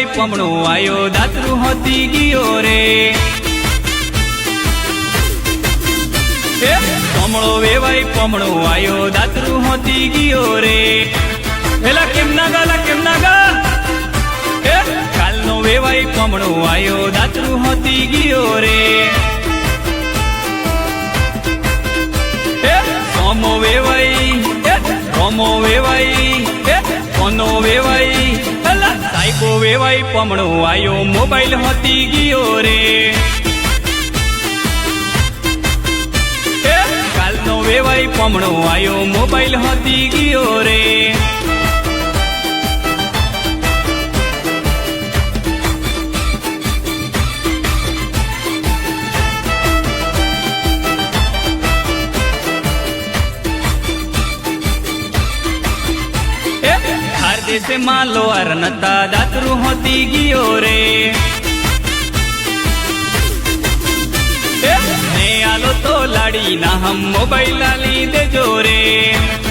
વેવાઈ પમણો આયો દાતરું હોતી ગયો રે પમણો વેવાઈ પમણો આયો દાતરું હોતી ગયો રે એલા કેમ ના ગા કાલનો વેવાઈ પમણો આયો દાતરું હોતી ગયો રે સોમો વેવાઈ કોનો વેવાઈ સાઈબો વેવાઈ પમણો આયો મોબાઈલ હોતી ગયો રે કાલનો વેવાઈ પમણો આયો મોબાઈલ હોતી ગયો રે देशे मालो अरनता दातरू होती गियो रे ने आलो तो लाड़ी ना हम मोबाइल ली दे जो रे